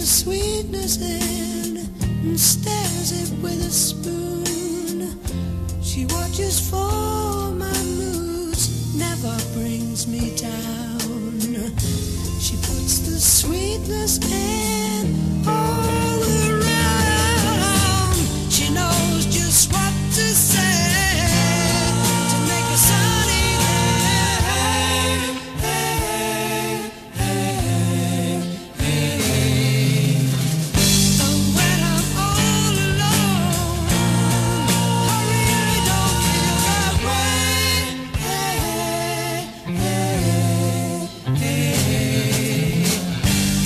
sweetness in and stirs it with a spoon. She watches for my moods, never brings me down. She puts the sweetness in all around. She knows just what to say to make a sunny day. But when I'm all alone, I really don't feel that way.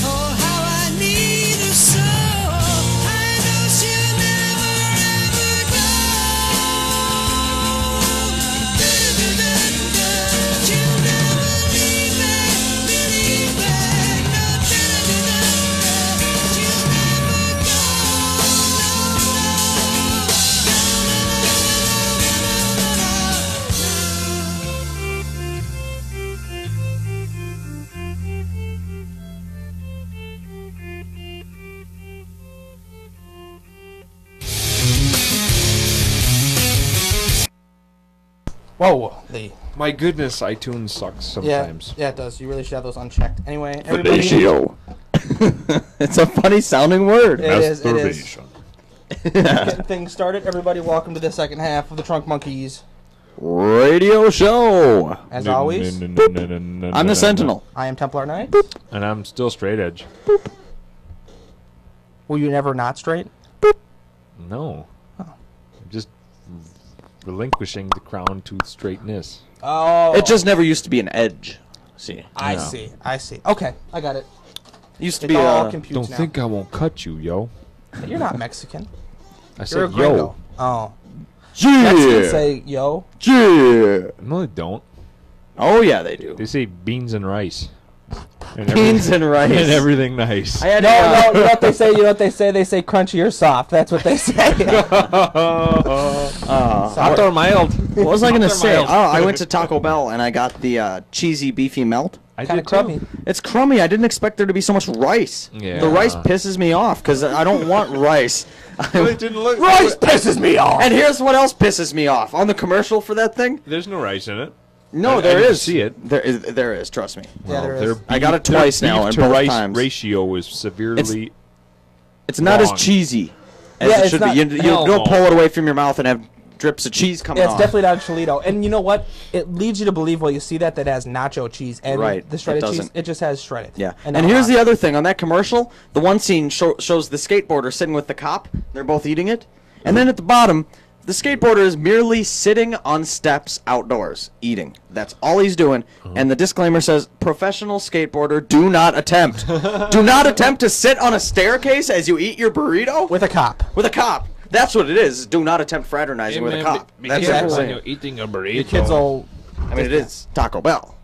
Oh, how I need her so. I know she'll never ever go. She'll never leave me, believe me. No, she'll never go. Whoa, Lee. My goodness, iTunes sucks sometimes. Yeah, it does. You really should have those unchecked. Anyway, everybody. Fellatio. It's a funny sounding word. It is. Masturbation. Getting things started. Everybody, welcome to the second half of the Trunk Monkeys. Radio show. As always, I'm the Sentinel. I am Templar Knight. And I'm still straight edge. Were you never not straight? No. I'm just relinquishing the crown to straightness. Oh. It just never used to be an edge. See, I No. see. I see. Okay, I got it. it used to It's be all a. computes Don't now. think I won't cut you, yo. You're not Mexican. I You're a said gringo. yo. Oh. Mexicans say yo. Yeah. No, they don't. Oh yeah, they do. They say beans and rice. And Beans and rice. and everything nice. I had No, you know what they say? You know what they say? They say crunchy or soft. That's what they say. Hot or mild? What was I gonna Hot or say? mild? Oh, I went to Taco Bell and I got the cheesy beefy melt. I Kind did of crummy. too. It's crummy. I didn't expect there to be so much rice. Yeah. The rice pisses me off because I don't want rice. It didn't look. Rice pisses me off. And here's what else pisses me off. On the commercial for that thing, There's no rice in it. no, I there didn't is. see it. There is. Trust me. Yeah, there Their is. I got it twice their now, beef and to both rice times. ratio is severely. It's not Wrong. as cheesy as Yeah, it it's should not- be. You hell don't no. pull it away from your mouth and have drips of cheese coming Yeah, it's off. definitely not Cholito. And you know what? It leads you to believe, well, you see that it has nacho cheese. And Right, the shredded it cheese, doesn't. it just has shredded. Yeah, and not here's hot. the other thing on that commercial. The one scene shows the skateboarder sitting with the cop. They're both eating it, and then at the bottom, the skateboarder is merely sitting on steps outdoors eating. That's all he's doing. And the disclaimer says, "Professional skateboarder, do not attempt. Do not attempt to sit on a staircase as you eat your burrito With a cop. with a cop." That's what it is. Do not attempt fraternizing with a cop. That's careful what when I'm you're saying. eating a burrito. The kids will... I mean, it is Taco Bell.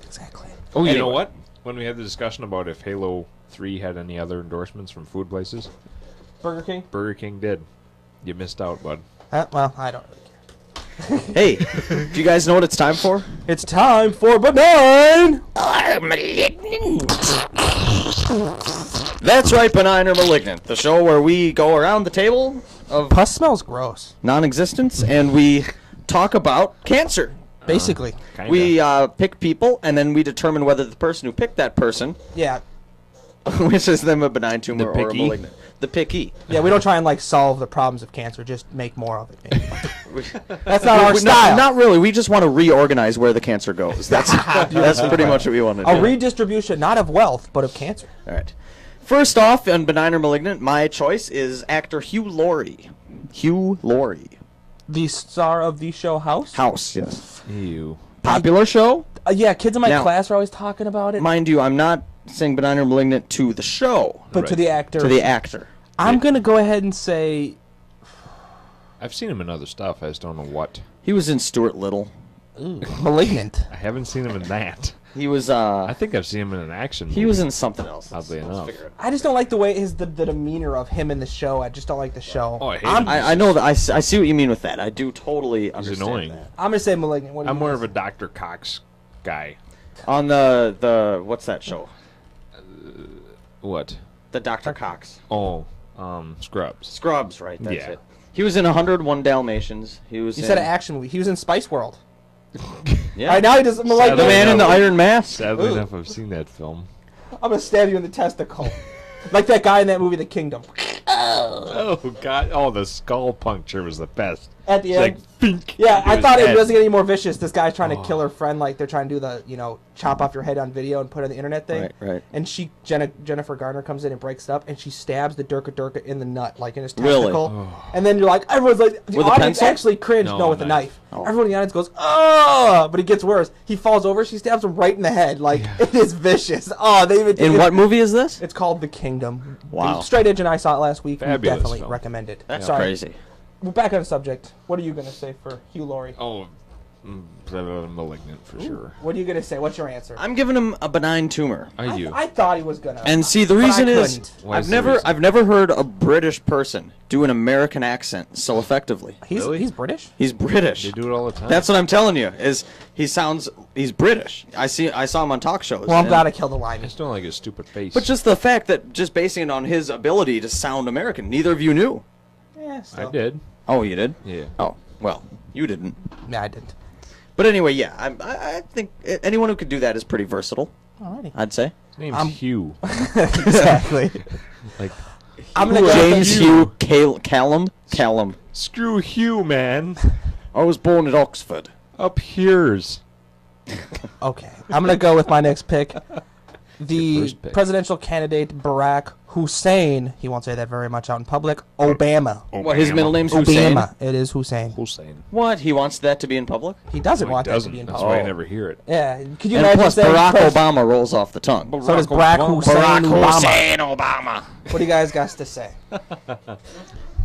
Exactly. Oh, you know Anyway. what? When we had the discussion about if Halo 3 had any other endorsements from food places, Burger King? Burger King did. You missed out, bud. Well, I don't really care. Hey, do you guys know what it's time for? It's time for Benign! That's right, Benign or Malignant, the show where we go around the table of Pus smells gross. non-existence and we talk about cancer. Basically. Kinda. We pick people and then we determine whether the person who picked that person Yeah. wishes them a benign tumor or a picky? malignant. The picky. Yeah, we don't try and, like, solve the problems of cancer. Just make more of it, maybe. That's not our No, style. not really. We just want to reorganize where the cancer goes. That's pretty much what we want to do. A redistribution, not of wealth, but of cancer. All right. First off, on Benign or Malignant, my choice is actor Hugh Laurie. Hugh Laurie. The star of the show House? House, yes. Ew. Popular show. Yeah, kids in my Now- class are always talking about it. Mind you, I'm not saying Benign or Malignant to the show, but to Right. the actor. to the actor. I'm going to go ahead and say... I've seen him in other stuff. I just don't know what. He was in Stuart Little. Malignant. I haven't seen him in that. He was I think I've seen him in an action movie. he was in something else. Oddly enough. I just don't like the way the demeanor of him in the show. I just don't like the show. Oh, I hate I'm, him. I know that I see what you mean with that. I do totally He's understand annoying. that. I'm going to say Malignant. What do I'm you more guys of a Dr. Cox guy. On the what's that show? What? The Dr. Cox. Oh, Scrubs. Scrubs, right? That's Yeah. it. He was in 101 Dalmatians. He was You in, said an action movie. He was in Spice World. yeah. Right now he does like The Man in the Iron Mask. Sadly Ooh. enough, I've seen that film. I'm gonna stab you in the testicle, like that guy in that movie, The Kingdom. Oh, God. Oh, the skull puncture was the best. At the It's end, like, fink, yeah, into I his thought it head. doesn't get any more vicious. This guy's trying to kill her friend, like they're trying to do the chop off your head on video and put it on the internet thing. Right, right. And Jennifer Garner comes in and breaks it up, and she stabs the Durka in the nut, like in his Really? testicle. And then you're like, everyone's like, the With a audience pencil? actually cringed. No, No, with a knife. knife. Everyone in the audience goes, oh! But it gets worse. He falls over. She stabs him right in the head. Like it is vicious. Oh, they even. In what movie is this? It's called The Kingdom. Wow. Straight Edge and I saw it last week. Fabulous We definitely film. recommend it. That's Sorry. crazy. We're back on the subject. What are you going to say for Hugh Laurie? Oh, Malignant for sure. What are you going to say? What's your answer? I'm giving him a benign tumor. Are you? I thought he was going to. And see, the But I reason is couldn't. Why is the reason? I've never heard a British person do an American accent so effectively. Really? He's British? He's British. They do it all the time. That's what I'm telling you. Is he's British. I saw him on talk shows. Well, I'm and- glad I killed the line. I just don't like his stupid face. But just the fact that just basing it on his ability to sound American, neither of you knew. Yeah, still. I did. Oh, you did? Yeah. Oh, well, you didn't. Yeah, I didn't. But anyway, yeah, I think anyone who could do that is pretty versatile. Alrighty. I'd say. His name's Hugh. Exactly. Like, I'm going to go James with Hugh Callum. screw Hugh, man. I was born at Oxford. Up here's. Okay. I'm going to go with my next pick. The first pick. presidential candidate Barack Hussein. He won't say that very much out in public. Obama. What, his middle name's Hussein? Obama. It is Hussein. Hussein. What? He wants that to be in public? He doesn't No, he want that to doesn't. be in That's public. why I never hear it. Yeah. Could you And imagine plus, saying Barack pres- Obama rolls off the tongue. So does Barack Hussein Obama. Obama. What do you guys got to say?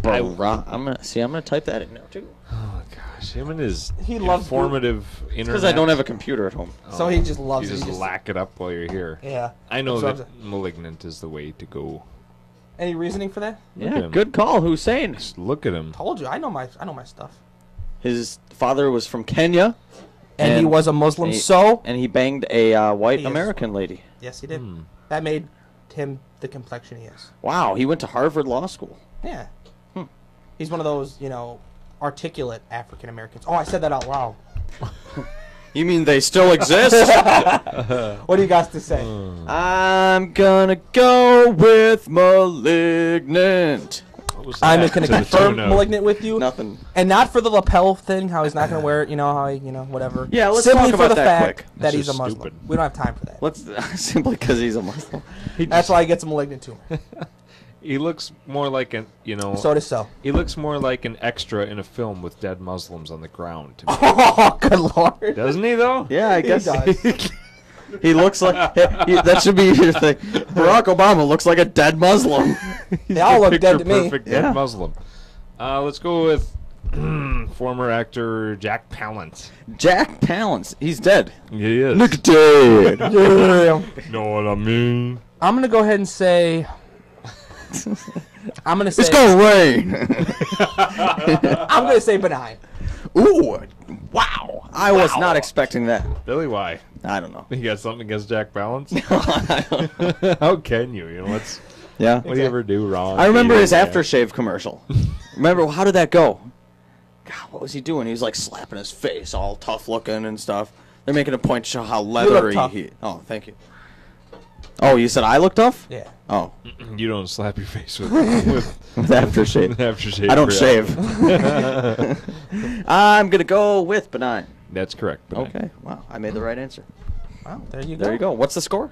I'm gonna type that in now too. Oh gosh, him and his He loves informative internet. Because I don't have a computer at home. So he just loves You it. just He just- lack it up while you're here. Yeah. I know Absorbs that Malignant is the way to go. Any reasoning for that? Look at Yeah, him. good call, Hussein. Just look at him. Told you, I know my stuff. His father was from Kenya, And he was a Muslim, and he- so and he banged a white He is. American lady. yes, he did. Hmm. That made him the complexion he is. Wow, he went to Harvard Law School. Yeah. He's one of those, articulate African Americans. Oh, I said that out loud. You mean they still exist? What do you guys to say? I'm gonna go with Malignant. What was I'm that? just gonna To the confirm tune of- Malignant with you, Nothing. and not for the lapel thing. How he's not gonna wear it. How he, whatever. Yeah, let's Simply talk for about the that fact quick. that That's he's a just Muslim. stupid. We don't have time for that. Let's simply because he's a Muslim. That's why he gets a Malignant tumor. He looks more like an, So does so. He looks more like an extra in a film with dead Muslims on the ground to me. Oh, good lord. Doesn't he though? Yeah, I guess does. he looks like that should be your thing. Barack Obama looks like a dead Muslim. They all look dead to me. Perfect Yeah. dead Muslim. Let's go with former actor Jack Palance. Jack Palance, he's dead. He is. Look dead. Yeah. Know what I mean? I'm gonna go ahead and say. I'm gonna say. It's gonna rain. I'm gonna say Benign. Ooh, wow! I was not expecting that. Billy, why? I don't know. You got something against Jack Palance? I don't know. How can you? What's Yeah. what do you ever do wrong? I remember his Yeah. aftershave commercial. Remember, how did that go? God, what was he doing? He was like slapping his face, all tough looking and stuff. They're making a point to show how leathery tough. he. Oh, thank you. Oh, you said I look tough? Yeah. Oh, You don't slap your face with with aftershave. aftershave. I don't for shave. I'm gonna go with Benign. That's correct. But Okay. Wow, I made the right answer. Well, there you go. There you go. What's the score?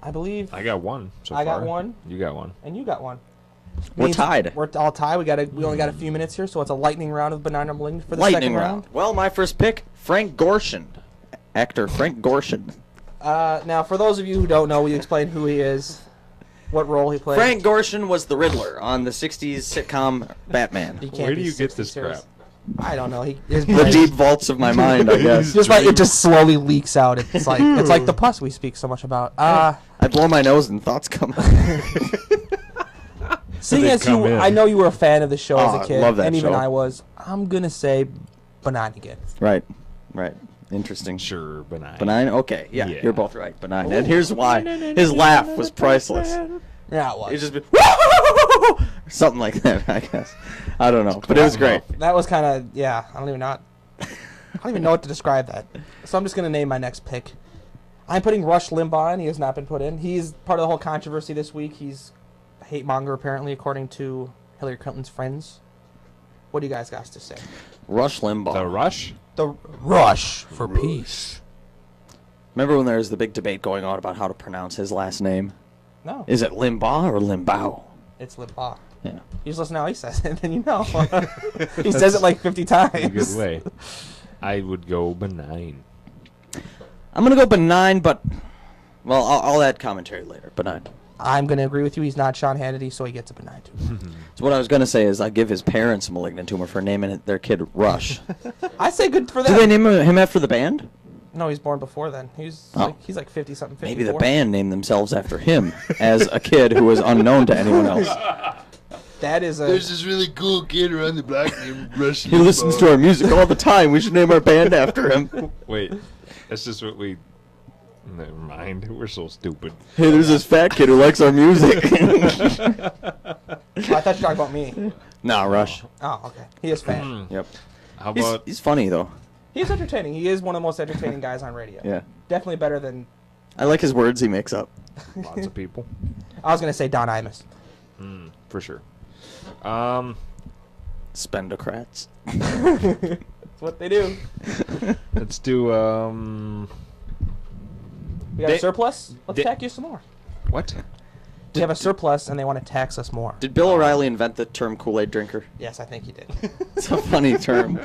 I believe, I got one. So I got far. one. You got one. and you got one. We're Means tied. We're all tied. We only got a few minutes here, so it's a lightning round of Benign or Malignant for the Lightning second round. Well, my first pick, Frank Gorshin. Actor Frank Gorshin. Now, for those of you who don't know, will you explain who he is, what role he plays? Frank Gorshin was the Riddler on the 60s sitcom Batman. He can't Where do be you get 60 this serious. crap? I don't know. His The brain- deep vaults of my mind, I guess. just like it just slowly leaks out. It's like the pus we speak so much about. I blow my nose and thoughts come out. Seeing They as come you, in. I know you were a fan of the show as Oh, a I kid, love that and even show. I was. I'm gonna say Benign again. Right, right. Interesting. Sure, benign. Benign? Okay, yeah, Yeah. you're both right. Benign. And here's why. His laugh was priceless. Yeah, it was. It just be, something like that, I guess. I don't know, but it was great. That was kind of I don't even know. I don't even know what to describe that. So I'm just gonna name my next pick. I'm putting Rush Limbaugh in. He has not been put in. He's part of the whole controversy this week. He's a hate monger apparently, according to Hillary Clinton's friends. What do you guys got to say? Rush Limbaugh. The Rush? The Rush for peace. Remember when there was the big debate going on about how to pronounce his last name? No, Is it Limbaugh or Limbaugh? it's Limbaugh. Yeah. You just listen to how he says it, and then you know. He says it like 50 times. In a good way. I would go benign. I'm gonna go Benign, but well, I'll add commentary later. Benign. I'm going to agree with you. He's not Sean Hannity, so he gets a Benign too. So what I was gonna say is I give his parents a malignant tumor for naming their kid Rush. I say good for Do them. they name him after the band? No, he's born before then. Oh. He's like 50 something. 54. Maybe the band named themselves after him as a kid who was unknown to anyone else. That is a. There's this really cool kid around the block named Rush. He listens to our music all the time. We should name our band after him. Wait, that's just what we. Never mind. We're so stupid. Hey, there's this fat kid who likes our music. Oh, I thought you were talking about me. Nah, Rush. Oh, okay. He is fan. Yep. How He's, about he's funny though. He's entertaining. He is one of the most entertaining guys on radio. Yeah. Definitely better than. I like his words he makes up. lots of people? I was gonna say Don Imus. For sure. Spendocrats. That's what they do. Let's do We got a They- surplus. Let's they- tax you some more. what? We have a surplus, and they want to tax us more. Did Bill O'Reilly invent the term Kool-Aid drinker? Yes, I think he did. It's a funny term.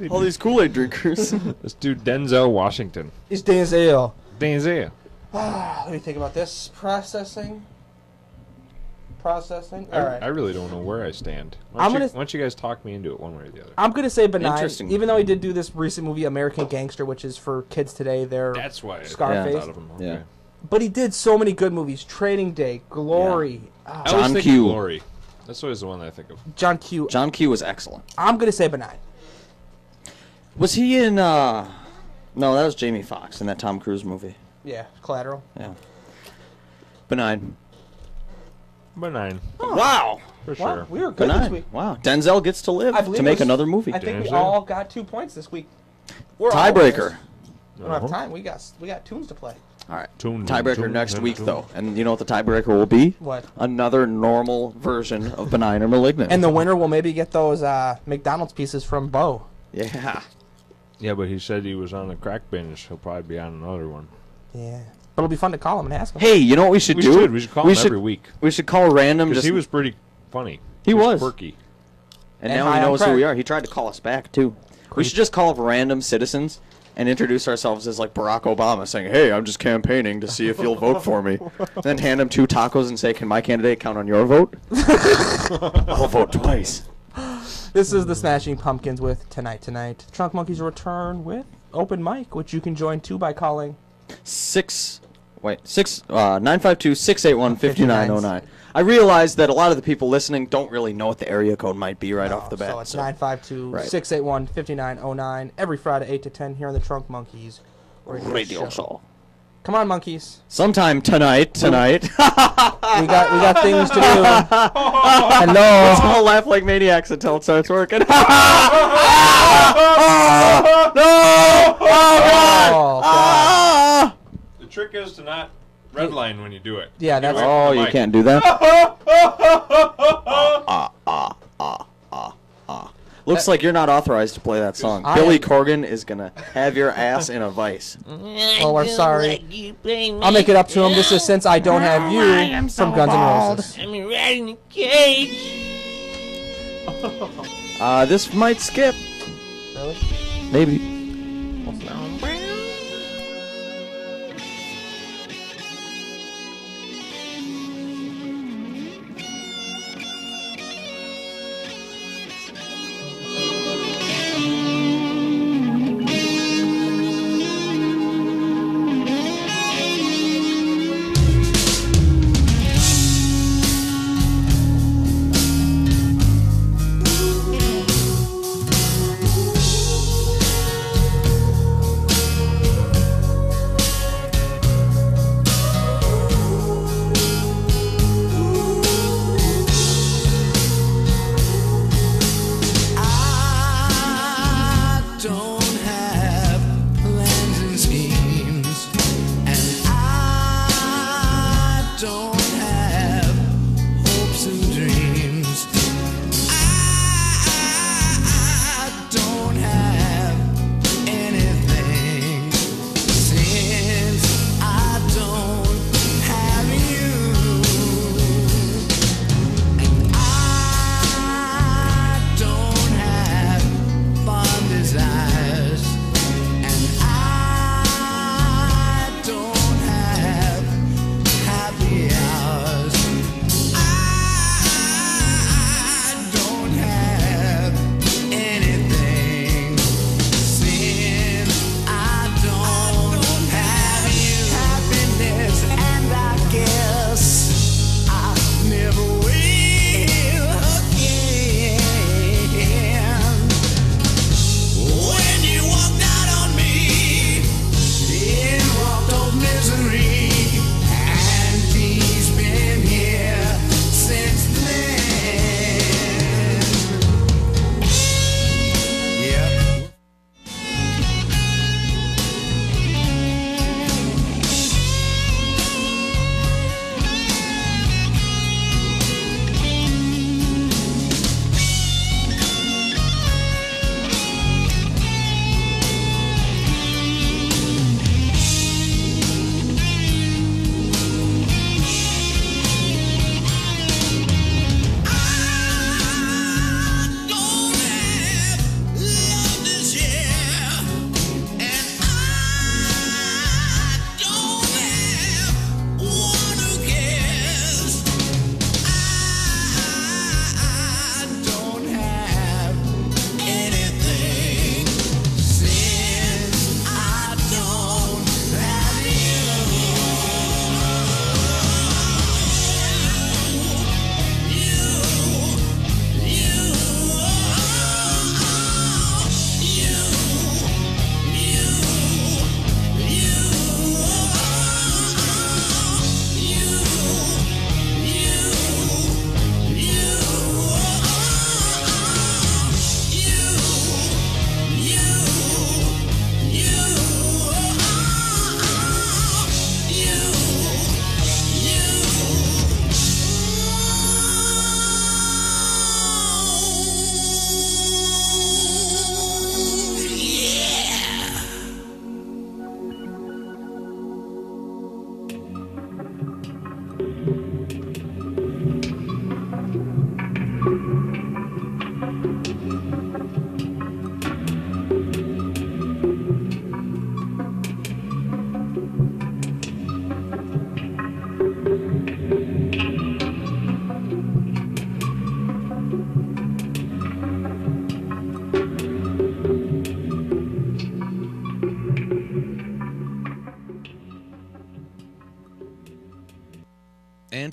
All these Kool-Aid drinkers. Let's do Denzel Washington. It's Denzel. Denzel. Let me think about this. Processing. processing. All right. I really don't know where I stand. I'm Why gonna- don't you guys talk me into it one way or the other? I'm gonna say Benign, Interesting. even though he did do this recent movie American Gangster, which is for kids today. They're That's why I Scarface. thought of him. Okay. Yeah. but he did so many good movies: Training Day, Glory, I John always think Q. Glory. That's always the one that I think of. John Q. John Q was excellent. I'm gonna say Benign. Was he in? No, that was Jamie Foxx in that Tom Cruise movie. Yeah, Collateral. Yeah. Benign. Benign, Wow. for Wow, sure. we were good this Benign. week. Wow. Denzel gets to live I believe to make it was- another movie. I think we Denzel. all got 2 points this week. We're all Tiebreaker. winners. We don't have time. We got tunes to play. All right. Tune, Tiebreaker tune, next tune, week, tune. though. And you know what the tiebreaker will be? What? Another normal version of Benign or Malignant. And the winner will maybe get those McDonald's pieces from Bo. Yeah. Yeah, but he said he was on a crack binge. He'll probably be on another one. Yeah. But it'll be fun to call him and ask him. Hey, you know what we should We do? should. We should call him every week. We should call random. Because Just he was pretty funny. He was. quirky. And And now high he on knows who crack. we are. He tried to call us back, too. We should just call up random citizens and introduce ourselves as, like, Barack Obama, saying, hey, I'm just campaigning to see if you'll vote for me. Then hand him 2 tacos and say, can my candidate count on your vote? I'll vote twice. This is the Smashing Pumpkins with Tonight. Trunk Monkeys return with Open Mic, which you can join too by calling 952-681-5909. I realize that a lot of the people listening don't really know what the area code might be right off the bat. So it's 952-681-5909 every Friday 8 to 10 here on the Trunk Monkeys Radio show. Come on, monkeys. Sometime tonight. We got things to do. Hello. Let's all laugh like maniacs until it starts working. No! Oh, God. The trick is to not redline when you do it. Yeah, that's- Get away Oh, from the you mic. can't do that? Looks like you're not authorized to play that song. I Billy am. Corgan is going to have your ass in a vice. Oh, we're sorry. I'll make it up to him. This is Since I Don't Have You from Guns N' Roses. I'm riding a cage. This might skip. Really? Maybe.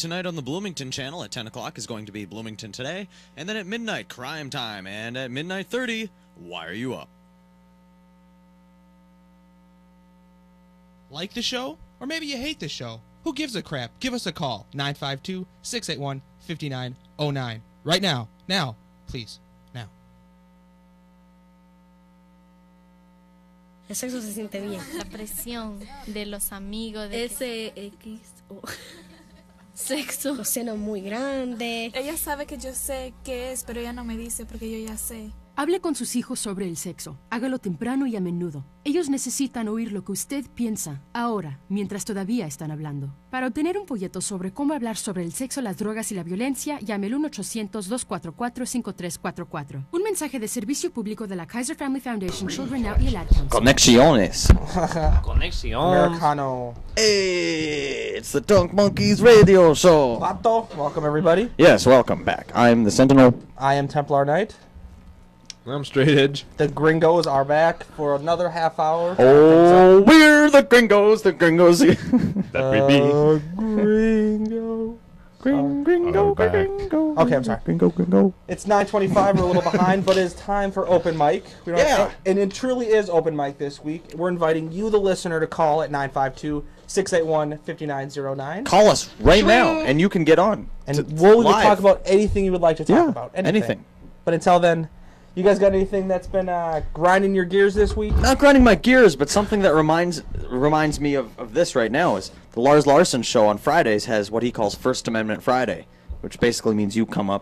tonight on the Bloomington channel at 10 o'clock is going to be Bloomington Today, and then at midnight, Crime Time, and at midnight 30, Wire You Up. Like the show? Or maybe you hate the show? Who gives a crap? Give us a call. 952-681-5909. Right now. Now. Please. Now. El sexo se siente bien. La presión de los amigos. De SXO. Sexo. Los senos muy grandes. Ella sabe que yo sé qué es, pero ella no me dice porque yo ya sé. Hable con sus hijos sobre el sexo. Hágalo temprano y a menudo. Ellos necesitan oír lo que usted piensa, ahora, mientras todavía están hablando. Para obtener un folleto sobre cómo hablar sobre el sexo, las drogas y la violencia, llame al 1-800-244-5344. Un mensaje de servicio público de la Kaiser Family Foundation, Children Now y el Ad Council. Conexiones. Conexión. Americano. Hey, it's the Dunk Monkeys radio show. Vato, welcome everybody. Yes, welcome back. I'm the Sentinel. I am Templar Knight. I'm Straight Edge. The Gringos are back for another half hour. Oh, we're the Gringos, the Gringos. That we be. Gringo. Gringo, back. Gringo. Okay, I'm sorry. Gringo. It's 9:25. We're a little behind, but it's time for open mic. We don't Yeah. and it truly is open mic this week. We're inviting you, the listener, to call at 952-681-5909. Call us right now, and you can get on. And It's we'll live. talk about anything you would like to talk Yeah, about. anything. But until then, you guys got anything that's been grinding your gears this week? Not grinding my gears, but something that reminds me of this right now is the Lars Larson show on Fridays has what he calls First Amendment Friday, which basically means you call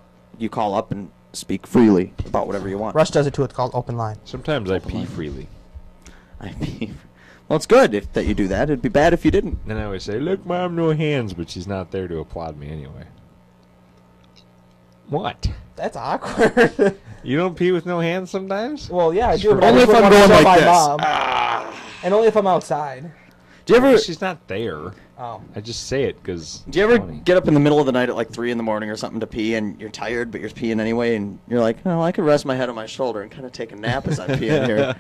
up and speak freely about whatever you want. Rush does it too. It's called open line. Sometimes I pee freely. Well, it's good that you do that. It'd be bad if you didn't. Then I always say, look, Mom, no hands, but she's not there to applaud me anyway. What? That's awkward. You don't pee with no hands sometimes? Well, yeah, I do. But Only I if just I'm wanna going show like my this. Mom. And only if I'm outside. Do you ever She's not there. Oh. I just say it because. Do you ever get up in the middle of the night at like 3 in the morning or something to pee, and you're tired, but you're peeing anyway, and you're like, oh, I could rest my head on my shoulder and kind of take a nap as I'm peeing here.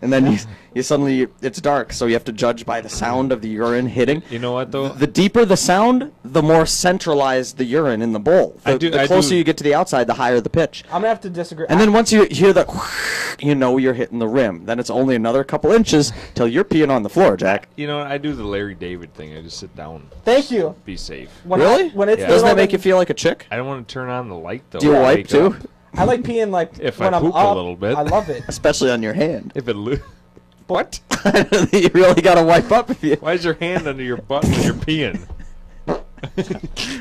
And then you suddenly, it's dark, so you have to judge by the sound of the urine hitting. You know what, though? The deeper the sound, the more centralized the urine in the bowl. The closer you get to the outside, the higher the pitch. I'm going to have to disagree. And then once you hear the, you know you're hitting the rim. Then it's only another couple inches till you're peeing on the floor, Jack. You know what? I do the Larry David thing. I just sit down. Thank you. Be safe. Really? When it's Yeah. Doesn't that little, make you feel like a chick? I don't want to turn on the light, though. Do you when I wipe wake too? up. I like peeing like If when I I'm poop a up. little bit. I love it. Especially on your hand. If it what? You really gotta wipe up if you. Why is your hand under your butt when you're peeing?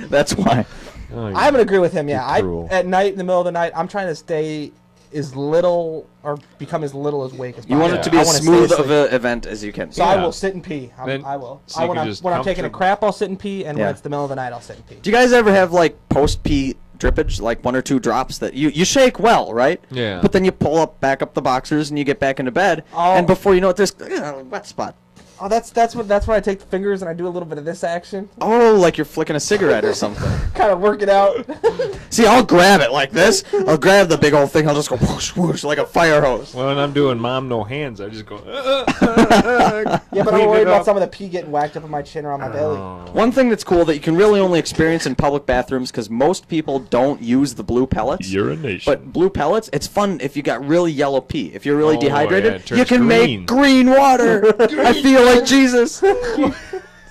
That's why. Oh, I would agree with him. Yeah, You're cruel. at night in the middle of the night, I'm trying to stay as little or become as little as awake as possible. You want it to be I as wanna stay smooth asleep. of an event as you can. So I Yeah. will sit and pee. Then- I will. so you when can I'm just when I'm taking a comfortably- crap, I'll sit and pee, and Yeah. when it's the middle of the night, I'll sit and pee. Do you guys ever have like post pee drippage, like 1 or 2 drops that you shake well, right? Yeah. But then you pull back up the boxers and you get back into bed, Oh. and before you know it, there's a wet spot. Oh, that's where I take the fingers and I do a little bit of this action, Oh, like you're flicking a cigarette or something. kind of work it out. See, I'll grab it like this. I'll grab the big old thing. I'll just go whoosh, whoosh, like a fire hose. Well, when I'm doing Mom No Hands, I just go. Yeah, but I'm clean worried it about up. some of the pee getting whacked up on my chin or on my belly. One thing that's cool that you can really only experience in public bathrooms because most people don't use the blue pellets. Urination. But blue pellets, it's fun if you got really yellow pee. If you're really Oh, yeah, dehydrated, it turns you can green. make green water. I feel like Jesus.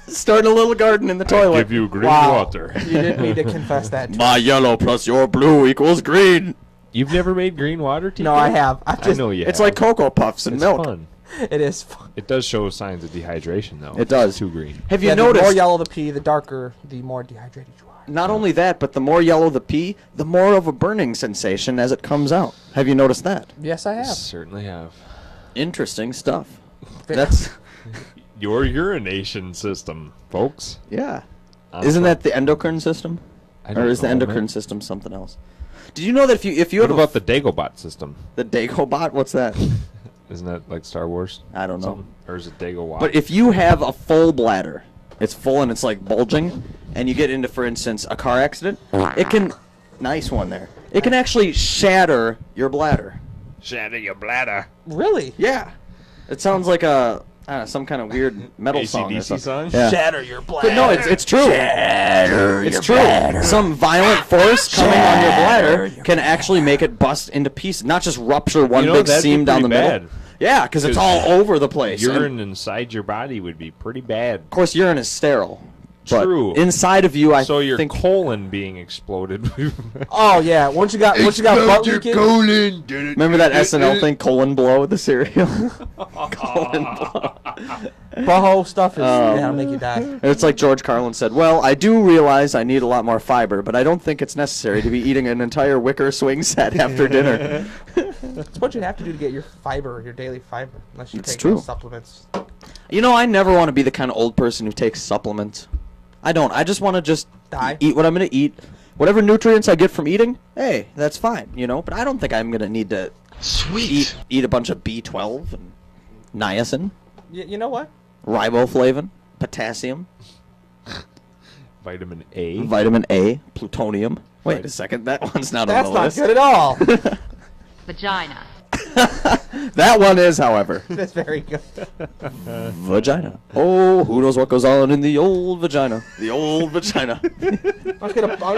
Starting a little garden in the toilet. Give you green Wow. water. You didn't need to confess that. My yellow plus your blue equals green. You've never made green water, TK? No, I have. I know you It's have. like Cocoa Puffs and It's milk. fun. It is fun. It does show signs of dehydration, though. It does. It's too green. Have you Yeah, the noticed? more yellow the pee, the darker, the more dehydrated you are. Not only that, but the more yellow the pee, the more of a burning sensation as it comes out. Have you noticed that? Yes, I have. Certainly have. Interesting stuff. That's Your urination system, folks. yeah. I'm Isn't from- that the endocrine system? I Or don't is the know, endocrine man. system something else? Did you know that if you What have about the Dagobot system? the Dagobot? What's that? Isn't that like Star Wars? I don't know. Something? Or is it Dagobot? But if you have a full bladder, it's full and it's like bulging, and you get into, for instance, a car accident, it can, nice one there. It can actually shatter your bladder. Shatter your bladder. Really? Yeah. It sounds like a some kind of weird metal song. Or AC/DC something. song? Yeah. Shatter your bladder. But no, it's true. It's true. Some violent force coming on your bladder can actually make it bust into pieces, not just rupture one big that'd seam be down the pretty middle. bad. Yeah, because it's all over the place. Urine And, inside your body would be pretty bad. of course, urine is sterile. But True. inside of you, I So your think colon being exploded. Oh yeah, once you got butt Explode your leaking. colon. remember that SNL thing, colon blow, the cereal. Colon blow. Boho stuff is it'll make you die. And it's like George Carlin said, well, I do realize I need a lot more fiber, but I don't think it's necessary to be eating an entire wicker swing set after dinner. It's what you have to do to get your fiber, your daily fiber, unless you It's take true. those supplements. You know, I never want to be the kind of old person who takes supplements. I don't. I just want to just Die. eat what I'm going to eat. Whatever nutrients I get from eating, hey, that's fine, you know? But I don't think I'm going to need to eat a bunch of B12 and niacin, You know what? riboflavin, potassium, Vitamin A. vitamin A, plutonium. Wait a second, that one's not That's on the not list. good at all. Vagina. That one is, however. That's very good. Vagina. Oh, who knows what goes on in the old vagina? The old vagina. I'm just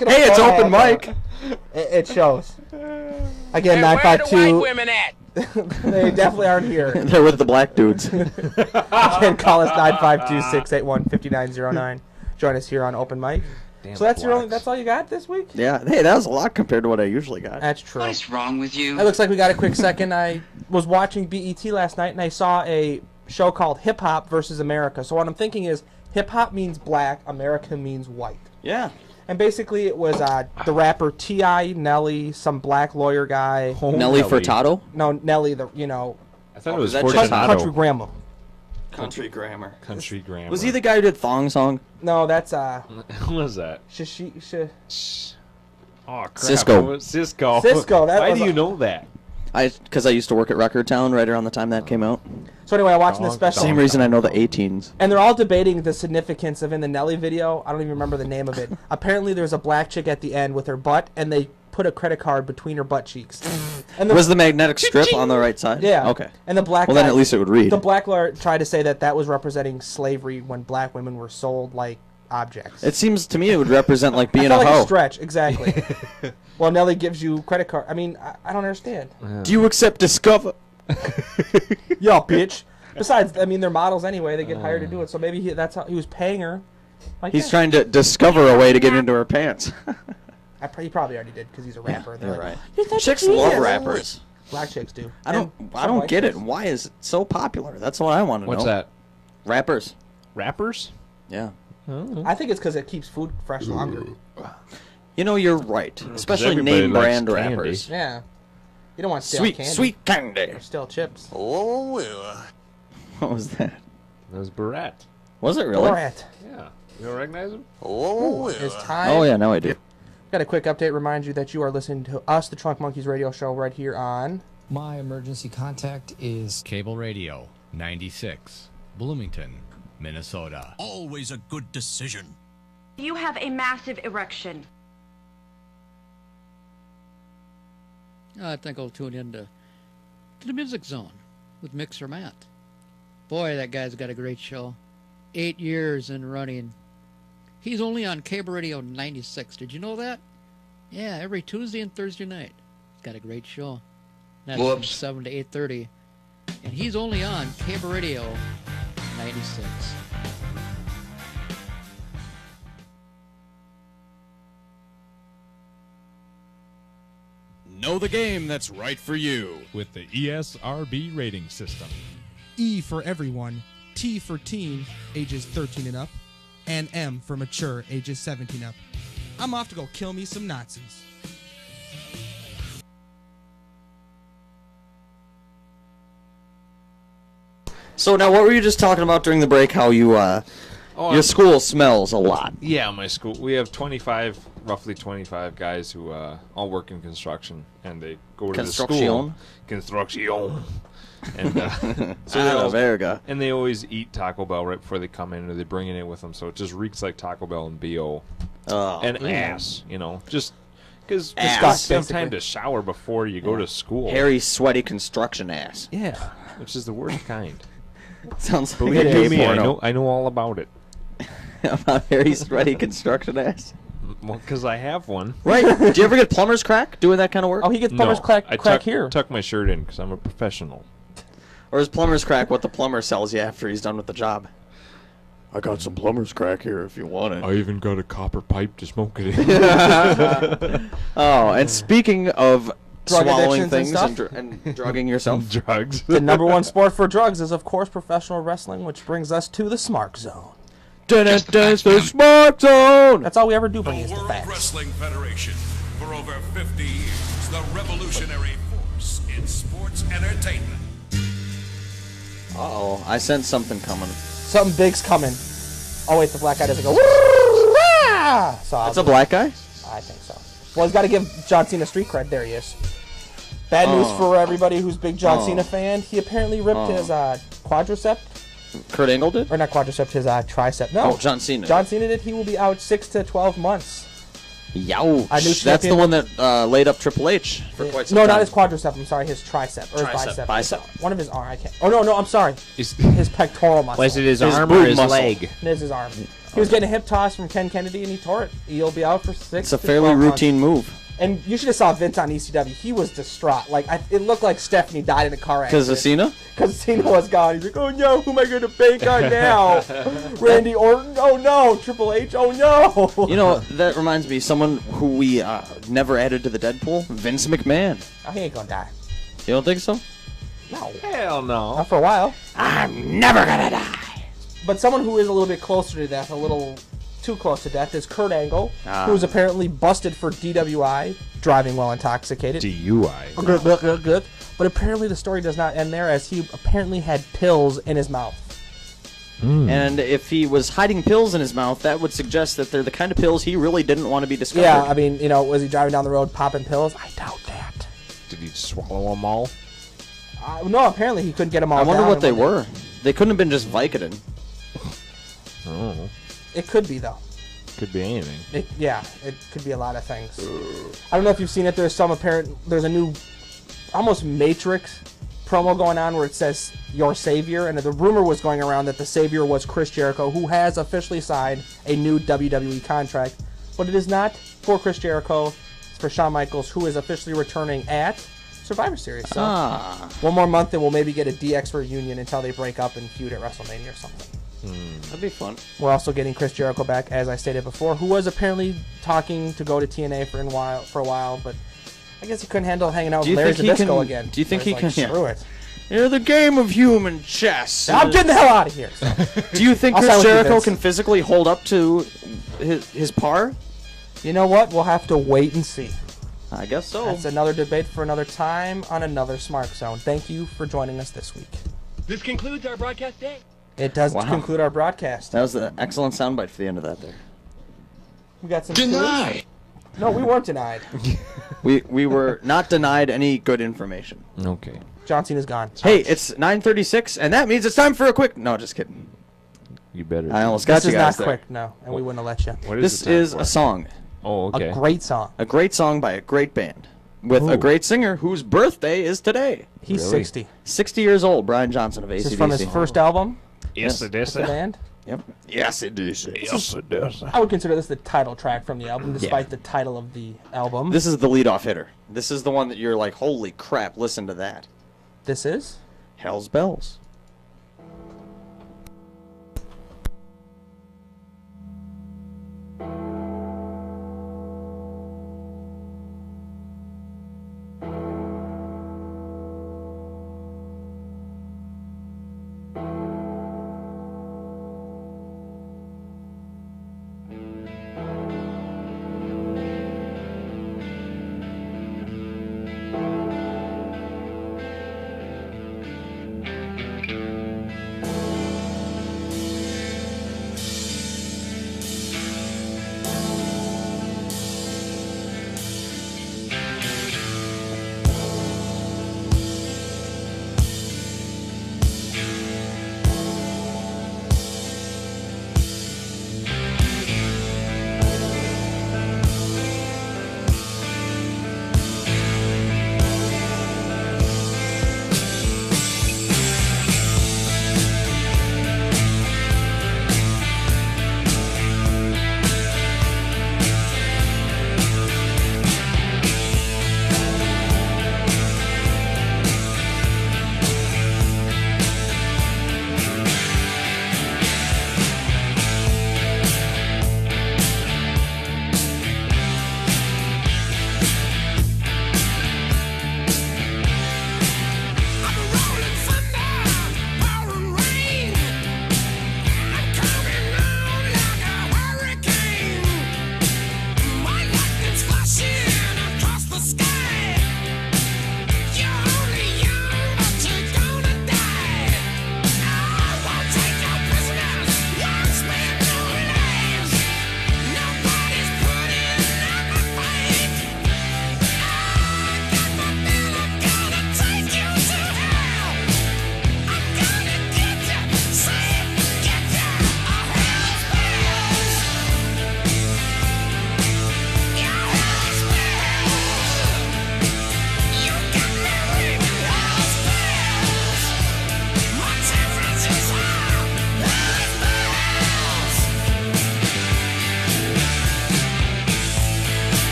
gonna Hey, it's photo open that. mic. It shows. Again, Where the 952. white women at? They definitely aren't here. They're with the black dudes. Again, call us 952-681-5909. Join us here on Open Mic. Damn So that's blacks. that's all you got this week? Yeah. Hey, that was a lot compared to what I usually got. That's true. What's wrong with you? It looks like we got a quick second. I was watching BET last night and I saw a show called Hip Hop versus America. So what I'm thinking is hip hop means black, America means white. Yeah. And basically it was the rapper T.I., Nelly, some black lawyer guy. Nelly Furtado? No, Nelly, I thought it is was that Fortunato. country grandma. Country grammar. Country grammar. Was he the guy who did Thong Song? No, that's Who was that? Oh, crap. Cisco. What was- Cisco. Cisco, that Why was do a- you know that? Because I used to work at Record Town right around the time that came out. So anyway, I watched the special. Same reason I know the A-Teens. And they're all debating the significance of in the Nelly video. I don't even remember the name of it. Apparently, there's a black chick at the end with her butt, and they put a credit card between her butt cheeks. And Was the magnetic strip on the right side? Yeah. Okay. And the black. Well, then guy- at least it would read. The black lawyer tried to say that was representing slavery when black women were sold like objects. It seems to me it would represent like being I felt a like hoe. a stretch, exactly. Well, Nelly gives you credit card. I mean, I don't understand. Do you accept Discover? Yo, bitch. Besides, I mean, they're models anyway. They get hired to do it. So maybe that's how he was paying her. Like He's that. trying to discover a way to get into her pants. He probably already did because he's a rapper. They're You're like, right. "You're such a Chicks genius." love rappers. Black chicks do. I don't white get it. chicks. Why is it so popular? That's what I want to know. What's that? Rappers. Rappers? Yeah. I think it's because it keeps food fresh longer. You know, you're right. Especially everybody name likes brand candy. rappers. Yeah. You don't want stale Sweet, candy. sweet candy. Or stale chips. Oh, well. What was that? That was Barat. Was it really? Borat. Yeah. You don't recognize him? Oh, well. It's time. Oh, yeah, now I do. Got a quick update. Remind you that you are listening to us, the Trunk Monkeys radio show, right here on. My emergency contact is Cable Radio 96, Bloomington, Minnesota. Always a good decision. You have a massive erection. I think I'll tune in to the Music Zone with Mixer Matt. Boy, that guy's got a great show. 8 years in running. He's only on Cable Radio 96. Did you know that? Yeah, every Tuesday and Thursday night. He's got a great show. That's from 7 to 8:30. And he's only on Cable Radio 96. Know the game that's right for you with the ESRB rating system. E for everyone, T for teen, ages 13 and up, and M for mature, ages 17 up. I'm off to go kill me some Nazis. So now, what were you just talking about during the break? How you, your school smells a lot. Yeah, my school. We have roughly 25 guys who all work in construction, and they go to the school. Construction. And and they always eat Taco Bell right before they come in, or they bring it in with them, so it just reeks like Taco Bell and BO. And ass, just because you have time to shower before you go to school. Hairy, sweaty construction ass. Yeah, which is the worst kind. Sounds like Believe a me, gay porno. I know all about it. About Harry's sweaty construction ass. Well, because I have one. Right. Do you ever get plumber's crack doing that kind of work? Oh, he gets plumber's crack here. Tuck my shirt in because I'm a professional. Or is plumber's crack what the plumber sells you after he's done with the job? I got some plumber's crack here if you want it. I even got a copper pipe to smoke it in. Oh, and speaking of Drug swallowing addictions and things and drugging yourself. Drugs. The number one sport for drugs is, of course, professional wrestling, which brings us to the SmarkZone. The Smart Zone. That's all we ever do bring is the World facts. Wrestling Federation, for over 50 years, the revolutionary force in sports entertainment. Uh-oh, I sense something coming. Something big's coming. Oh wait, the black guy doesn't go. Woo-rah! So That's a black guy? I think so. Well, he's got to give John Cena street cred. There he is. Bad news for everybody who's a big John Cena fan. He apparently ripped his quadricep. Kurt Angle did? Or not quadricep, his tricep. No. Oh, John Cena. John Cena did. He will be out 6 to 12 months. Youch. That's the one that laid up Triple H for quite some No, time. not his quadricep. I'm sorry, his tricep. Or his bicep. One of his arm. I can't. Oh, no, I'm sorry. His pectoral muscle. Was it his arm or his leg? It is his arm. He was getting a hip toss from Ken Kennedy and he tore it. He'll be out for 6 It's a to fairly 12 months. routine move. And you should have saw Vince on ECW. He was distraught. Like it looked like Stephanie died in a car accident. Because of Cena? Because Cena was gone. He's like, oh no, who am I going to bank on now? Randy Orton? Oh no. Triple H? Oh no. You know, that reminds me, someone who we never added to the Deadpool, Vince McMahon. Oh, he ain't going to die. You don't think so? No. Hell no. Not for a while. I'm never going to die. But someone who is a little bit closer to death, a little too close to death, is Kurt Angle, who's apparently busted for DWI, driving while intoxicated. DUI. But apparently the story does not end there, as he apparently had pills in his mouth. And if he was hiding pills in his mouth, that would suggest that they're the kind of pills he really didn't want to be discovered. Yeah, I mean, was he driving down the road popping pills? I doubt that. Did he swallow them all? No, apparently he couldn't get them all I wonder down what they were. They couldn't have been just Vicodin. Oh. It could be, though. Could be anything. It could be a lot of things. I don't know if you've seen it. There's a new, almost Matrix promo going on where it says your savior, and the rumor was going around that the savior was Chris Jericho, who has officially signed a new WWE contract, but it is not for Chris Jericho. It's for Shawn Michaels, who is officially returning at Survivor Series. So one more month and we'll maybe get a DX reunion until they break up and feud at WrestleMania or something. That'd be fun. We're also getting Chris Jericho back, as I stated before, who was apparently talking to go to TNA for a while, but I guess he couldn't handle hanging out with Larry Zbyszko again. Do you think he can? Screw it. You're the game of human chess. I'm getting the hell out of here. So. Do you think Chris Jericho can physically hold up to his par? You know what? We'll have to wait and see. I guess so. That's another debate for another time on another SmarkZone. Thank you for joining us this week. This concludes our broadcast day. It does conclude our broadcast. That was an excellent soundbite for the end of that there. We got some denied. Food? No, we weren't denied. we were not denied any good information. Okay. John Cena's gone. Hey, it's 9:36, and that means it's time for a quick... No, just kidding. You better. I almost got you guys This is not there. quick, no, and we wouldn't have let you. What This is a song. Oh, okay. A great song. A great song by a great band. With a great singer whose birthday is today. He's 60. 60 years old, Brian Johnson of AC/DC. This is from his first album? Yes, it is. The band? Yep. Yes, it is. Yes, it is. I would consider this the title track from the album, despite the title of the album. This is the lead-off hitter. This is the one that you're like, holy crap, listen to that. This is? Hell's Bells.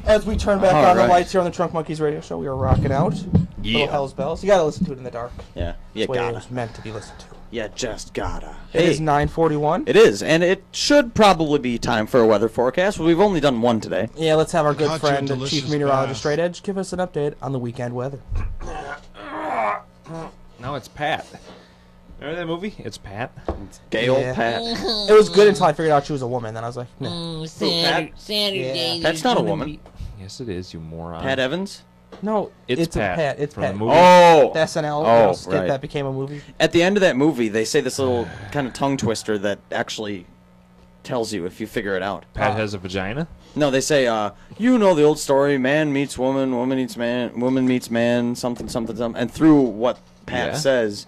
As we turn back All on the right. lights here on the Trunk Monkeys radio show, we are rocking out. Yeah. Little Hell's Bells. You gotta listen to it in the dark. Yeah, you That's the way gotta. it was meant to be listened to. You just gotta. It is 9:41. It is, and it should probably be time for a weather forecast. We've only done one today. Yeah, let's have our good Caught you friend, a the chief delicious meteorologist, bath. Straight Edge, give us an update on the weekend weather. Now it's Pat. Remember that movie? It's Pat. It's gay old Pat. It was good until I figured out she was a woman. Then I was like, nah. Saturday. Yeah. Pat's not a woman. Yes, it is, you moron. Pat Evans? No, It's a Pat Pat. It's from Pat. the movie. Oh! The SNL Oh, skit right. that became a movie. At the end of that movie, they say this little kind of tongue twister that actually tells you if you figure it out. Pat has a vagina? No, they say, you know the old story, man meets woman, woman meets man, woman meets man, something, something, something. And through what Pat Yeah? says,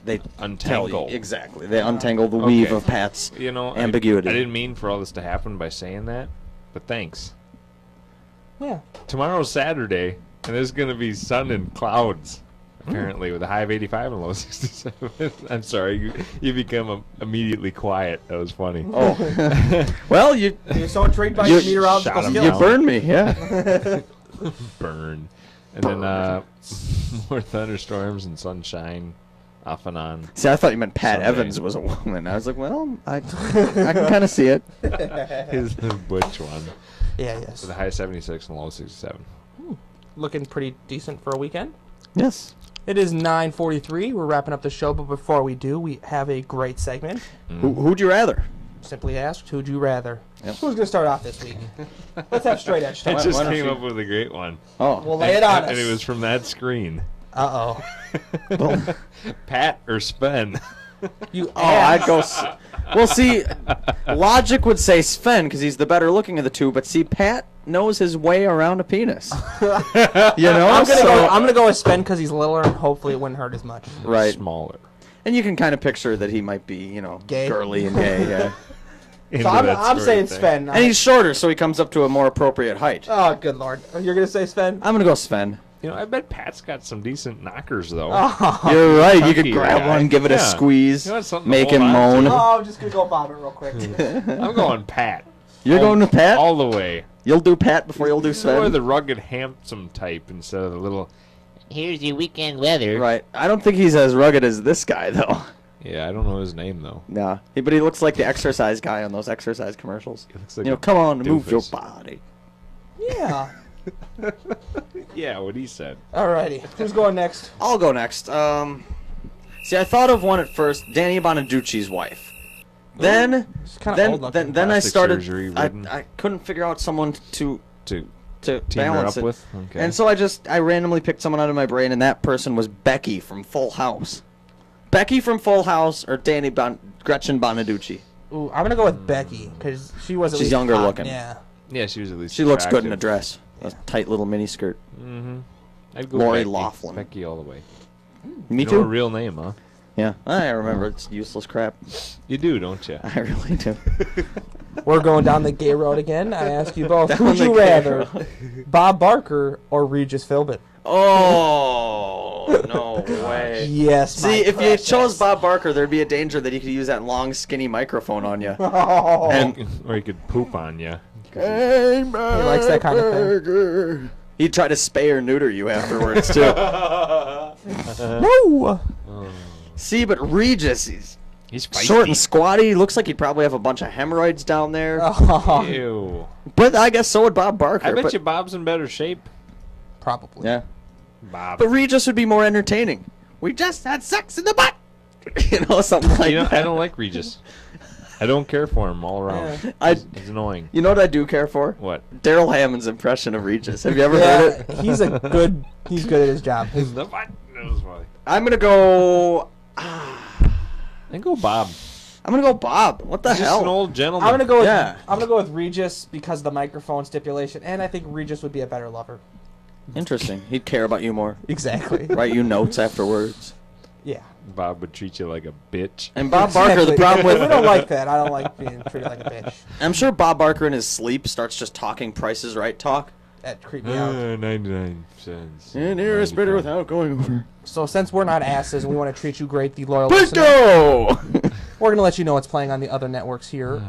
they Untangle. tell you. Exactly. They untangle the weave Okay. of Pat's You know, ambiguity. I didn't mean for all this to happen by saying that, but thanks. Yeah. Tomorrow's Saturday, and there's going to be sun and clouds, apparently, with a high of 85 and a low 67. I'm sorry, you become immediately quiet. That was funny. Oh. Well, you're so intrigued by your meteorological skills. You burned me, yeah. Burn. And then more thunderstorms and sunshine off and on. See, I thought you meant Pat Sunday. Evans was a woman. I was like, well, I can kind of see it. He's the butch one. Yeah, yes. With a high of 76 and a low of 67. Looking pretty decent for a weekend. Yes. It is 9:43. We're wrapping up the show, but before we do, we have a great segment. Who'd you rather? Simply asked, who'd you rather? Yep. Who's going to start off this week? Let's have Straight Edge I start. just came up with a great one. Oh. Well, lay it on us. And it was from that screen. Uh-oh. Pat or Sven? You I'd go... Well, see, logic would say Sven because he's the better looking of the two, but see, Pat knows his way around a penis. You know? I'm gonna go with Sven because he's littler and hopefully it wouldn't hurt as much. Right. Smaller. And you can kind of picture that he might be, Gay. girly and gay, yeah. So I'm saying Sven. And he's shorter, so he comes up to a more appropriate height. Oh, good lord. You're going to say Sven? I'm going to go Sven. You know, I bet Pat's got some decent knockers, though. Oh. You're right. You could Chunky grab guy. one, give it a Yeah. squeeze, You want something to make hold him on to. moan. Oh, I'm just going to go bomb it real quick. I'm going Pat. You're going to Pat? All the way. You'll do Pat before you'll do Or Sven? the rugged, handsome type instead of the little... Here's your weekend weather. Right. I don't think he's as rugged as this guy, though. Yeah, I don't know his name, though. Nah. But he looks like the exercise guy on those exercise commercials. He looks like You know, a come on, move your doofus. body. Yeah. Yeah, what he said. Alrighty. Who's going next? I'll go next. See, I thought of one at first, Danny Bonaducci's wife. Then kinda old looking. then I Plastic started. surgery I ridden. couldn't figure out someone to Team balance her up it. with? Okay. And so I randomly picked someone out of my brain, and that person was Becky from Full House. Becky from Full House or Gretchen Bonaducci. Ooh, I'm going to go with Becky because she was at She's least younger hot. looking. Yeah. Yeah, she was at least She looks good in a attractive. dress. A tight little mini skirt. Mm-hmm. I'd go Lori Becky. Loughlin. Becky all the way. Me You know too. her real name, huh? Yeah, I remember. It's useless crap. You do, don't you? I really do. We're going down the gay road again. I ask you both, Down who'd the you gay rather, road. Bob Barker or Regis Philbin? Oh, no way. Yes, my See, if precious. you chose Bob Barker, there'd be a danger that he could use that long, skinny microphone on you. Oh. Or he could poop on you. Hey, He likes that kind of thing. He'd try to spay or neuter you afterwards, too. No! See, but Regis, He's feisty. short and squatty. Looks like he'd probably have a bunch of hemorrhoids down there. Oh. Ew. But I guess so would Bob Barker. I bet but, you Bob's in better shape. Probably. Yeah. Bob. But Regis would be more entertaining. We just had sex in the butt. You know, something like that. I don't like Regis. I don't care for him all around. He's annoying. You know what I do care for? What? Daryl Hammond's impression of Regis. Have you ever Yeah, heard it? he's good at his job. The what? That was funny. I'm gonna go. Then go Bob. I'm gonna go Bob. What the He's just hell? an old gentleman. I'm gonna go with Regis because of the microphone stipulation, and I think Regis would be a better lover. Interesting. He'd care about you more. Exactly. Write you notes afterwards. Yeah. Bob would treat you like a bitch. And Bob Barker, the Exactly. problem We with don't like that. I don't like being treated like a bitch. I'm sure Bob Barker in his sleep starts just talking Price is Right talk. That creeped me out. 99 cents. And here is better without going over. So since we're not asses and we want to treat you great, the loyal Bingo! listener, we're gonna let you know what's playing on the other networks here.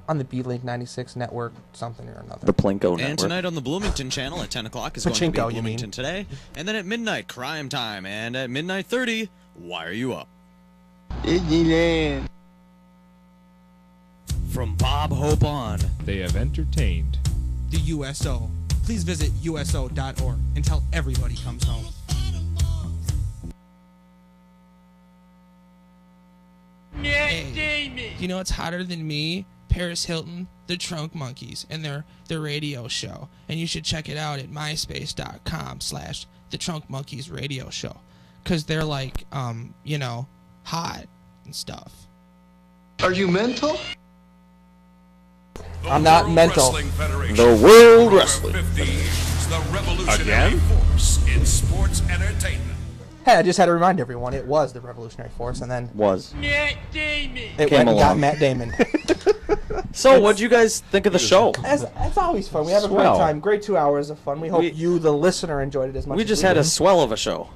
on the B-Link 96 network, something or another. The Plinko network. And tonight on the Bloomington channel at 10 o'clock is going to be Bloomington Today. And then at midnight, Crime Time. And at midnight 30, Why Are You Up? Disneyland. From Bob Hope on. They have entertained the USO. Please visit uso.org until everybody comes home. Hey, you know what's hotter than me? Paris Hilton, the Trunk Monkeys, and their radio show. And you should check it out at myspace.com/the Trunk Monkeys radio show. Because they're like, you know, hot and stuff. Are you mental? I'm not mental. The World Wrestling Federation. The revolutionary Again? force in sports entertainment. Hey, I just had to remind everyone, it was the Revolutionary Force, and then... Matt Damon. It Came went and got along. Matt Damon. So, what'd you guys think of the show? It's always fun. We have a great Swell. time. Great 2 hours of fun. We hope you, the listener, enjoyed it as much We as just we had did. a swell of a show.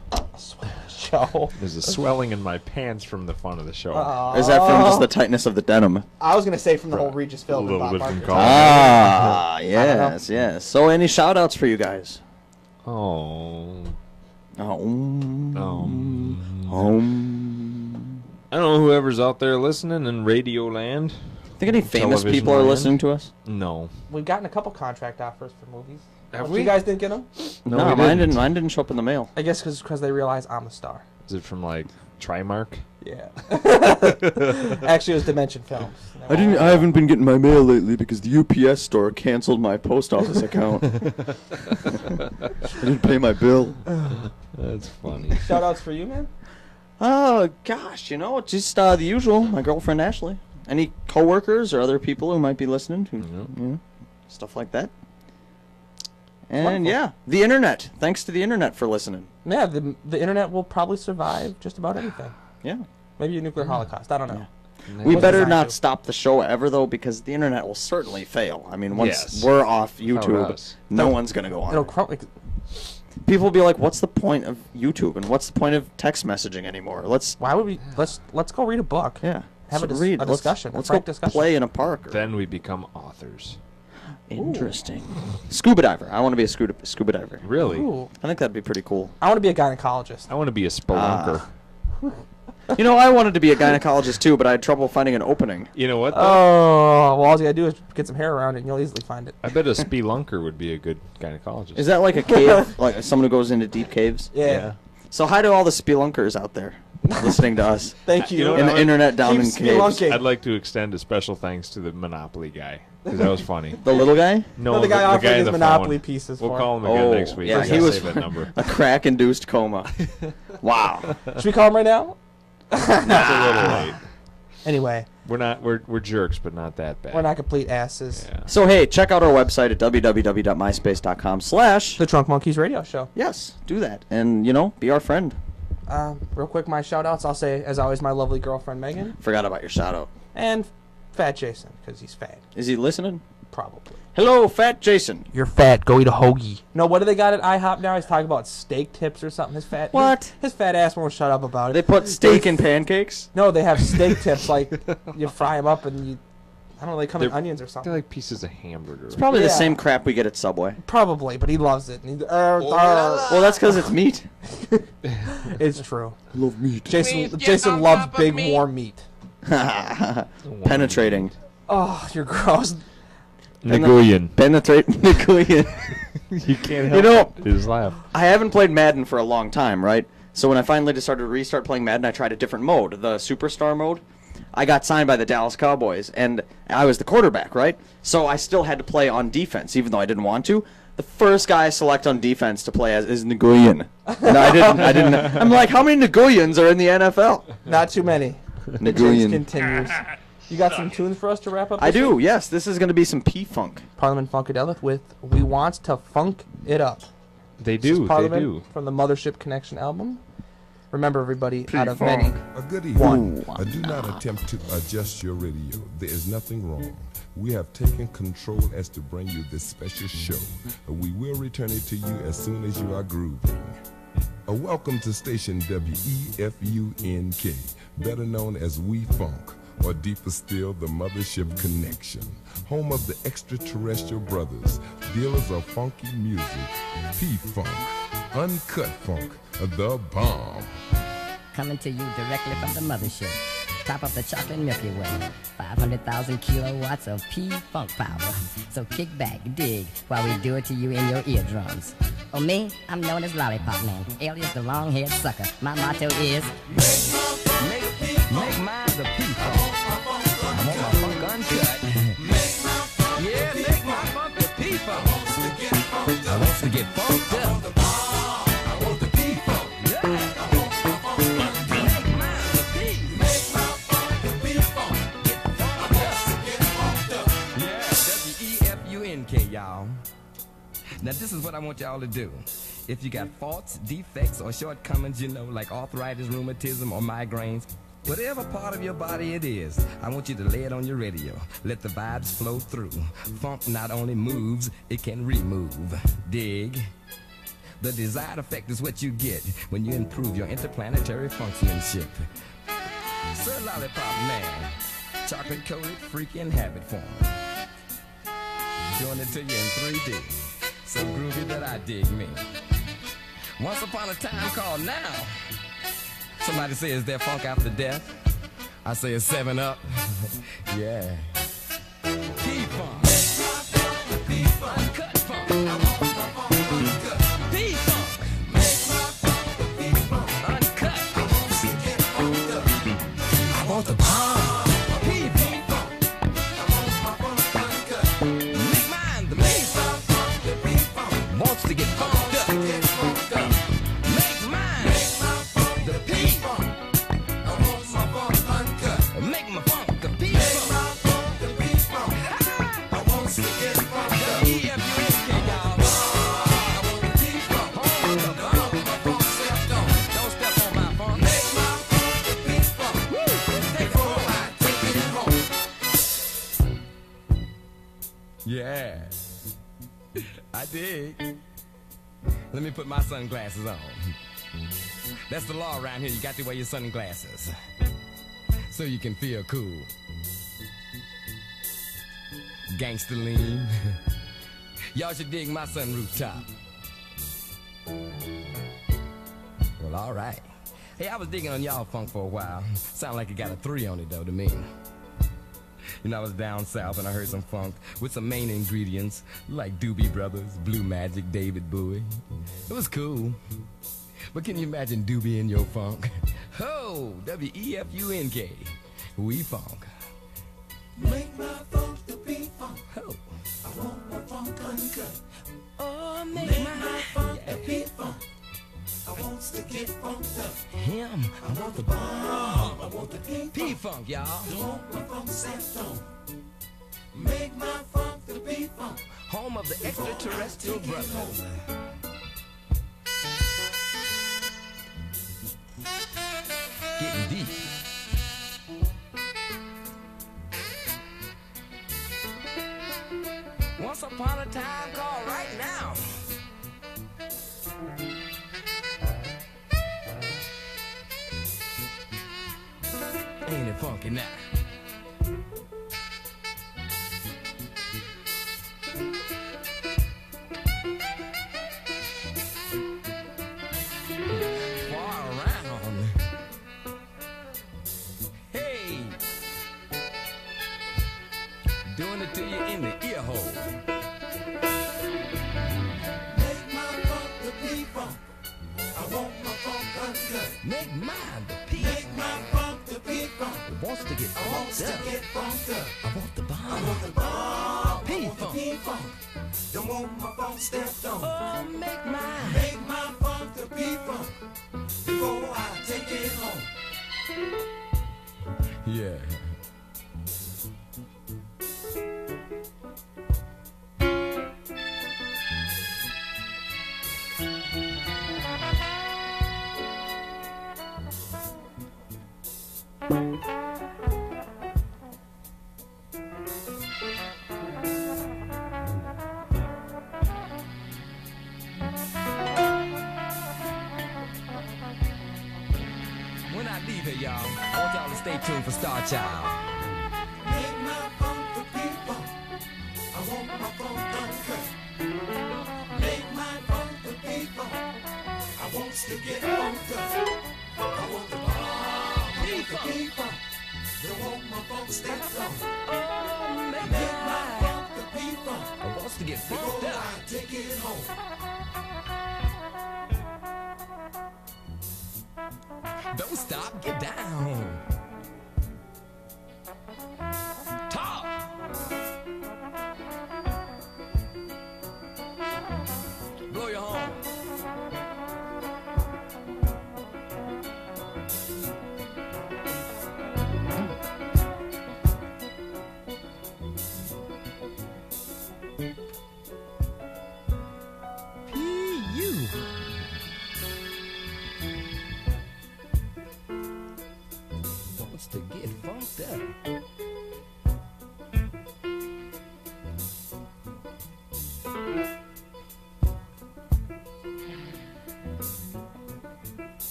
Show. There's a swelling in my pants from the fun of the show. Is that from just the tightness of the denim? I was going to say from the whole Regis A Philbin little Bob bit from Barker. Colin. Ah, yes, yes. So, any shout-outs for you guys? Oh. Oh. I don't know whoever's out there listening in Radio Land. Think any famous Television people are land. listening to us? No. We've gotten a couple contract offers for movies. Have You we? guys didn't get them? No, we mine didn't. didn't show up in the mail. I guess because they realize I'm a star. Is it from like Trimark? Yeah. Actually, it was Dimension Films. I haven't been getting my mail lately because the UPS store canceled my post office account. I didn't pay my bill. That's funny. Shoutouts for you, man? Oh, gosh, you know, just the usual. My girlfriend, Ashley. Any coworkers or other people who might be listening to, you know, stuff like that. And, Wonderful. yeah, the internet. Thanks to the internet for listening. Yeah, the internet will probably survive just about anything. Yeah. Maybe a nuclear holocaust. I don't know. We What's better designed not to? stop the show ever, though, because the internet will certainly fail. I mean, once Yes. we're off For YouTube, us. no one's going to go on. It'll probably... People will be like, what's the point of YouTube and what's the point of text messaging anymore? Let's Why would we... Let's go read a book. yeah. Have let's a read. discussion. Let's a frank go discussion. play in a park. Or... Then we become authors. Interesting. Scuba diver. I want to be a scuba diver. Really? Ooh. I think that'd be pretty cool. I want to be a gynecologist. I want to be a spelunker. You know, I wanted to be a gynecologist too, but I had trouble finding an opening. You know what, though? Oh, well, all you gotta do is get some hair around it and you'll easily find it. I bet a spelunker would be a good gynecologist. Is that like a cave? Like someone who goes into deep caves? Yeah. So hi to all the spelunkers out there listening to us. Thank you. You know In what? the internet down Keep in caves. spelunking. I'd like to extend a special thanks to the Monopoly guy, because that was funny. The little guy? No, the guy offering his on the Monopoly phone. pieces We'll for call him. him again next week. Yeah, I he gotta was save that number. a crack-induced coma. Wow. Should we call him right now? It's a little late. Anyway, We're jerks, but not that bad. we're not complete asses. Yeah. So hey, check out our website at www.myspace.com/ The Trunk Monkeys Radio Show. Yes, do that. And, you know, be our friend. Real quick, my shout-outs. I'll say, as always, my lovely girlfriend, Megan. Forgot about your shout-out. And Fat Jason, because he's fat. Is he listening? Probably. Hello, Fat Jason. You're fat. Go eat a hoagie. No, what do they got at IHOP now? He's talking about steak tips or something. His fat. What? His fat ass won't shut up about it. They put steak in pancakes? No, they have steak tips. Like you fry them up and you. I don't know. They come in onions or something. They're like pieces of hamburger. It's probably the Yeah. same crap we get at Subway. Probably, but he loves it. And Well, that's because it's meat. It's true. I love meat. Jason loves big warm meat. Penetrating. Oh, you're gross. Nguyen. Penetrate Nguyen. You can't help You know, his laugh. I haven't played Madden for a long time, right? So when I finally decided to restart playing Madden, I tried a different mode, the Superstar mode. I got signed by the Dallas Cowboys, and I was the quarterback, right? So I still had to play on defense, even though I didn't want to. The first guy I select on defense to play as is Nguyen. No, I didn't. I'm like, how many Nguyens are in the NFL? Not too many. The chase Nguyen. continues. You got some tunes for us to wrap up? I this do, week? yes. This is going to be some P-Funk. Parliament Funkadelic with "We Want to Funk It Up." They This is do. They Parliament do. from the Mothership Connection album. Remember, everybody, out of many. A good One. evening. Do not attempt to adjust your radio. There is nothing wrong. We have taken control as to bring you this special show. We will return it to you as soon as you are grooving. Welcome to station WEFUNK, better known as We Funk, or deeper still, the mothership connection. Home of the extraterrestrial brothers, dealers of funky music, P-Funk, Uncut Funk, the bomb. Coming to you directly from the mothership. Top of the chocolate Milky Way. 500,000 kilowatts of P-Funk power. So kick back, dig, while we do it to you in your eardrums. Oh, me? I'm known as Lollipop Man, alias the long-haired sucker. My motto is... Make mine the P-Funk. I want my funk uncut. Yeah, make my funk the P-Funk. I want to get funked up. I want the P-Funk. Y'all. Now this is what I want y'all to do. If you got faults, defects, or shortcomings, you know, like arthritis, rheumatism, or migraines, whatever part of your body it is, I want you to lay it on your radio. Let the vibes flow through. Funk not only moves, it can remove. Dig? The desired effect is what you get when you improve your interplanetary functionship. Sir Lollipop Man, chocolate-coated freaking habit form. Doing it to you in 3D. So groovy that I dig me. Once upon a time called now. Somebody says their funk after death. I say it's 7-Up. Yeah. P-Funk. P-Funk. Uncut funk. P-Funk. Uncut. I want the bomb. To get funked up. Make mine the P-Funk. I want my funk uncut. Make my funk the P-Funk. I want to get funked up. EFUNK, y'all. I want the P-Funk. Home of the bomb. My funk stepped on. Don't step on my funk. Make my funk the P-Funk. Woo! Take it home. I take it home. Yeah. I dig. Let me put my sunglasses on. That's the law around here. You got to wear your sunglasses so you can feel cool. Gangsta lean. Y'all should dig my sunroof top. Well, all right. Hey, I was digging on y'all funk for a while. Sound like it got a 3 on it, though, to me. You know, I was down south and I heard some funk with some main ingredients like Doobie Brothers, Blue Magic, David Bowie. It was cool. But can you imagine Doobie in your funk? Ho! W-E-F-U-N-K. We funk. Make my funk the P-Funk. Ho! I want my funk uncut. Oh, make my funk the P-Funk. I want to get funked up. Him. I want the bomb. I want the P-Funk, y'all. Don't want my funk stepped on. Make my funk the P-Funk. Home of the extraterrestrial brothers. Getting deep. Once upon a time called right now. Ain't it funky now? Far around. Hey! Doing it to you in the ear hole. Make my funk the P-Funk. I want my funk uncut. Make mine the P-Funk. Make my funk the P-Funk. It wants to get funked up. Funked up. I want the bomb. I want the bomb. P-Funk. P-Funk. Don't want my funk stepped on. Oh, make mine. Make my funk the P-Funk. Before I take it home. Yeah. When I leave here, y'all, I want y'all to stay tuned for Star Child. get pumped up. Take it home. Don't stop, get down.